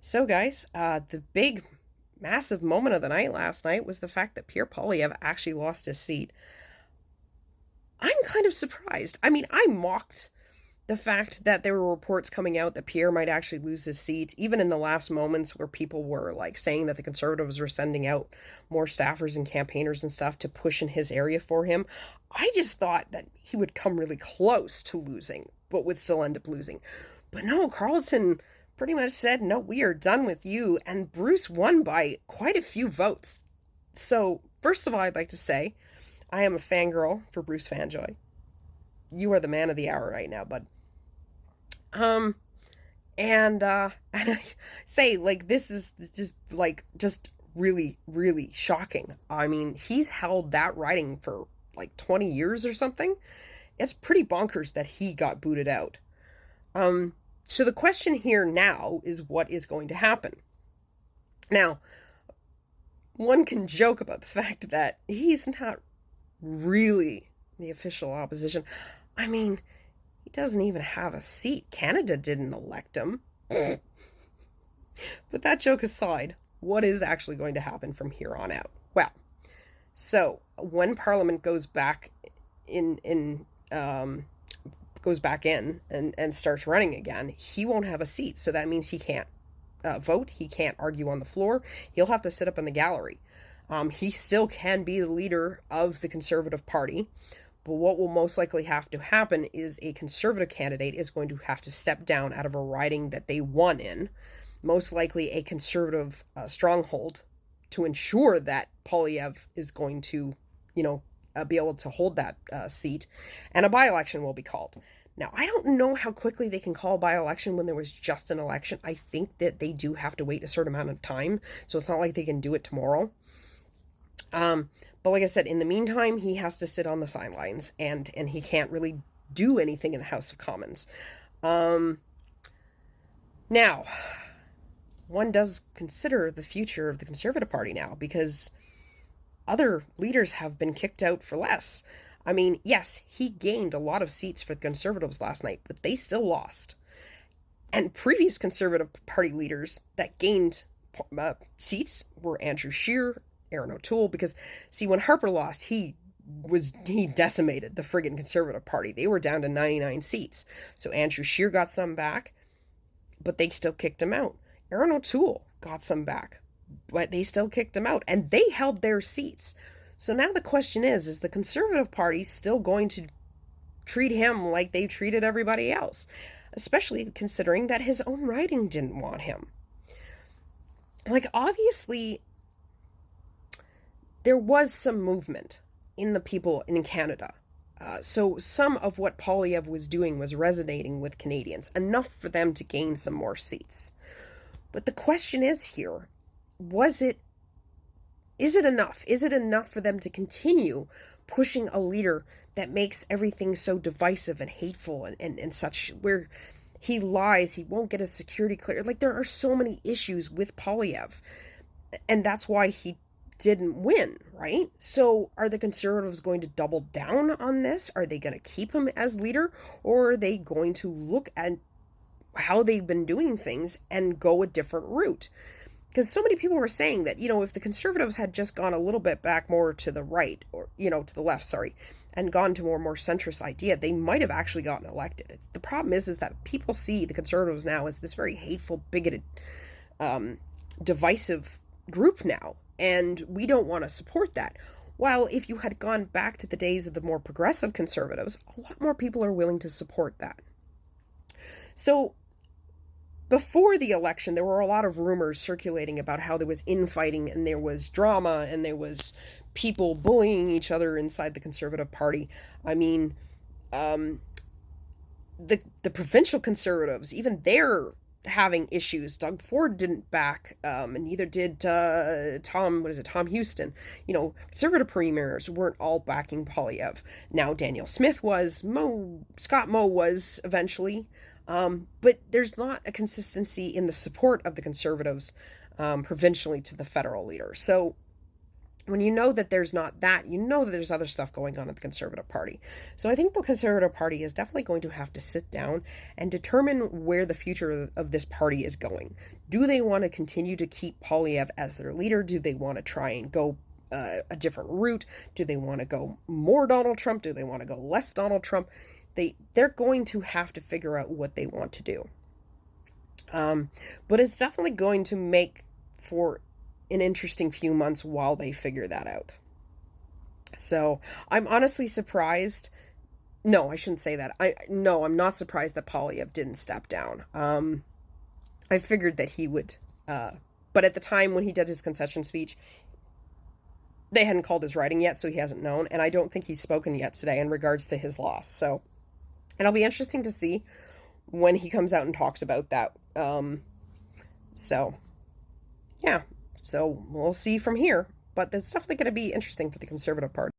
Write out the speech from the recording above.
So, guys, the big, massive moment of the night last night was the fact that Pierre Poilievre actually lost his seat. I'm kind of surprised. I mean, I mocked the fact that there were reports coming out that Pierre might actually lose his seat, even in the last moments where people were like saying that the Conservatives were sending out more staffers and campaigners and stuff to push in his area for him. I just thought that he would come really close to losing, but would still end up losing. But no, Carleton pretty much said, no, we are done with you. And Bruce won by quite a few votes. So, first of all, I'd like to say I am a fangirl for Bruce Fanjoy. You are the man of the hour right now, bud. Um, and I say, like, this is just really, really shocking. I mean, he's held that riding for like 20 years or something. It's pretty bonkers that he got booted out. So the question here now is what is going to happen? Now, one can joke about the fact that he's not really the official opposition. I mean, he doesn't even have a seat. Canada didn't elect him. But that joke aside, what is actually going to happen from here on out? Well, so when Parliament goes back goes back in and starts running again, he won't have a seat. So that means he can't vote. He can't argue on the floor. He'll have to sit up in the gallery. He still can be the leader of the Conservative Party. But what will most likely have to happen is a Conservative candidate is going to have to step down out of a riding that they won in, most likely a Conservative stronghold, to ensure that Poilievre is going to, be able to hold that seat, and a by-election will be called. Now, I don't know how quickly they can call a by-election when there was just an election. I think that they do have to wait a certain amount of time, so it's not like they can do it tomorrow. But like I said, in the meantime, he has to sit on the sidelines, and he can't really do anything in the House of Commons. Now, one does consider the future of the Conservative Party now, because other leaders have been kicked out for less. I mean, yes, he gained a lot of seats for the Conservatives last night, but they still lost. And previous Conservative Party leaders that gained seats were Andrew Scheer, Erin O'Toole, because, see, when Harper lost, he decimated the friggin' Conservative Party. They were down to 99 seats. So Andrew Scheer got some back, but they still kicked him out. Erin O'Toole got some back, but they still kicked him out, and they held their seats. So now the question is the Conservative Party still going to treat him like they treated everybody else? Especially considering that his own riding didn't want him. Like, obviously, there was some movement in the people in Canada. So some of what Poilievre was doing was resonating with Canadians, enough for them to gain some more seats. But the question is here, is it enough? Is it enough for them to continue pushing a leader that makes everything so divisive and hateful and such, where he lies, he won't get a security clearance? Like, there are so many issues with Poilievre, and that's why he didn't win, right? So are the Conservatives going to double down on this? Are they going to keep him as leader, or are they going to look at how they've been doing things and go a different route? Because so many people were saying that, if the Conservatives had just gone a little bit back more to the right, or, to the left, sorry, and gone to a more centrist idea, they might have actually gotten elected. The problem is that people see the Conservatives now as this very hateful, bigoted, divisive group now, and we don't want to support that. While if you had gone back to the days of the more progressive Conservatives, a lot more people are willing to support that. So before the election, there were a lot of rumors circulating about how there was infighting and there was drama and there was people bullying each other inside the Conservative Party. I mean, the provincial Conservatives, even they're having issues. Doug Ford didn't back, and neither did Tom Houston. Conservative premiers weren't all backing Poilievre. Now Danielle Smith was, Scott Moe was eventually. But there's not a consistency in the support of the Conservatives provincially to the federal leader. So when you know that there's not that, you know that there's other stuff going on at the Conservative Party. So I think the Conservative Party is definitely going to have to sit down and determine where the future of this party is going. Do they want to continue to keep Poilievre as their leader? Do they want to try and go a different route? Do they want to go more Donald Trump? Do they want to go less Donald Trump? They're going to have to figure out what they want to do. But it's definitely going to make for an interesting few months while they figure that out. So I'm honestly surprised. No, I shouldn't say that. I'm not surprised that Poilievre didn't step down. I figured that he would, but at the time when he did his concession speech, they hadn't called his writing yet, so he hasn't known, and I don't think he's spoken yet today in regards to his loss. So it'll be interesting to see when he comes out and talks about that. So yeah. So we'll see from here, but it's definitely going to be interesting for the Conservative Party.